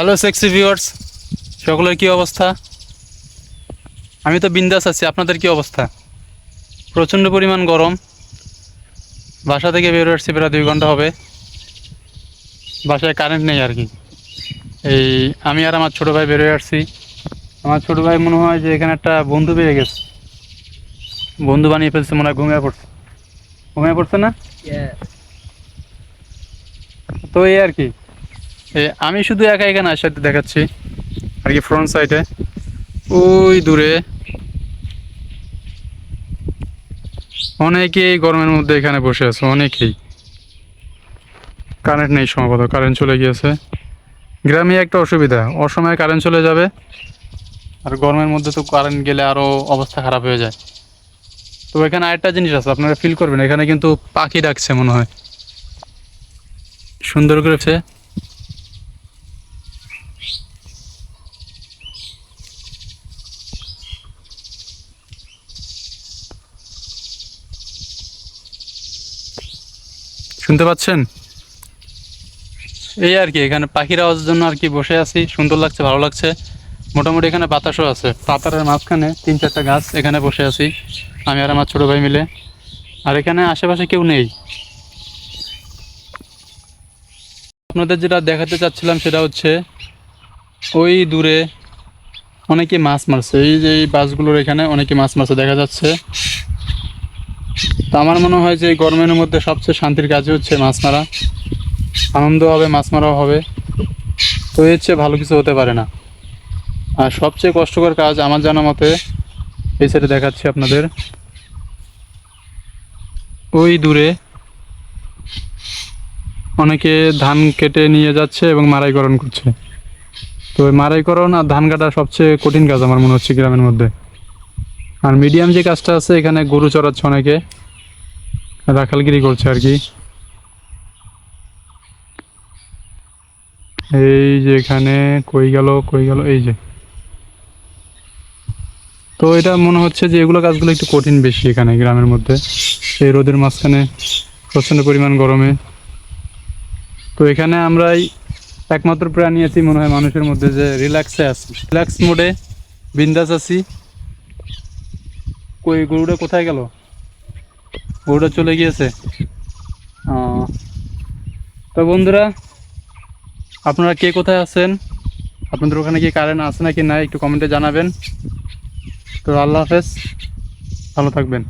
Hello sexy viewers, সকলের কি অবস্থা? আমি তো বিন্দাস আছি। আপনাদের কি অবস্থা? প্রচণ্ড পরিমাণ গরম। বাসা থেকে বের হয়ে আসছি, প্রায় 2 ঘন্টা হবে। বাসায় কারেন্ট নেই আর কি। এই আমি আর আমার ছোটো ভাই বের হয়ে আসছি। আমার ছোটো ভাই মনে হয় যে এখানে একটা বন্ধু পেয়ে গেছে, বন্ধু বানিয়ে ফেলছে, মনে হয় ঘুমিয়ে পড়ছে। ঘুমিয়ে পড়ছে না? তো এই আর কি, আমি শুধু একা এখানে আসাতে দেখাচ্ছি আর কি। ফ্রন্ট সাইডে ওই দূরে অনেকেই গরমের মধ্যে এখানে বসে আছে, অনেকেই। কারেন্ট নেই, সম্ভবত কারেন্ট চলে গিয়েছে। গ্রামে একটা অসুবিধা, অসময়ে কারেন্ট চলে যাবে। আর গরমের মধ্যে তো কারেন্ট গেলে আরও অবস্থা খারাপ হয়ে যায়। তো এখানে আরেকটা জিনিস আছে, আপনারা ফিল করবেন, এখানে কিন্তু পাখি ডাকছে মনে হয়, সুন্দর করেছে। শুনতে পাচ্ছেন? এই আর কি, এখানে পাখির আওয়াজের জন্য আর কি বসে আছি, সুন্দর লাগছে, ভালো লাগছে। মোটামুটি এখানে বাতাসও আছে, পাতারের মাঝখানে 3-4টা গাছ, এখানে বসে আছি আমি আর আমার ছোটো ভাই মিলে। আর এখানে আশেপাশে কেউ নেই। আপনাদের যেটা দেখাতে চাচ্ছিলাম সেটা হচ্ছে ওই দূরে অনেকে মাছ মারছে। এই যে এই বাসগুলোর এখানে অনেকে মাছ মারছে দেখা যাচ্ছে। তো আমার মনে হয় যে এই গরমের মধ্যে সবচেয়ে শান্তির কাজই হচ্ছে মাছ মারা। আনন্দ হবে, মাছ মারাও হবে। তো এর চেয়ে ভালো কিছু হতে পারে না। আর সবচেয়ে কষ্টকর কাজ আমার জানা মতে, এই সাইডে দেখাচ্ছি আপনাদের, ওই দূরে অনেকে ধান কেটে নিয়ে যাচ্ছে এবং মাড়াইকরণ করছে। তো ওই মাড়াইকরণ আর ধান কাটা সবচেয়ে কঠিন কাজ আমার মনে হচ্ছে গ্রামের মধ্যে। আর মিডিয়াম যে কাজটা আছে, এখানে গরু চড়াচ্ছে অনেকে, রাখালগিরি করছে আর কি। এই যে এখানে কই গেল, কই গেল, এই যে। তো এটা মনে হচ্ছে যে এগুলো কাজগুলো একটু কঠিন বেশি এখানে গ্রামের মধ্যে, এই রোদের মাঝখানে, প্রচণ্ড পরিমাণ গরমে। তো এখানে আমরাই একমাত্র প্রাণী আছি মনে হয় মানুষের মধ্যে যে রিল্যাক্সে আছি, রিল্যাক্স মোডে বিন্দাস আছি। কই গরুটা কোথায় গেল? গরুটা চলে গিয়েছে। তো বন্ধুরা, আপনারা কে কোথায় আছেন? আপনাদের ওখানে কি কারেন্ট আছে নাকি নাই একটু কমেন্টে জানাবেন। তো আল্লাহ হাফেজ, ভালো থাকবেন।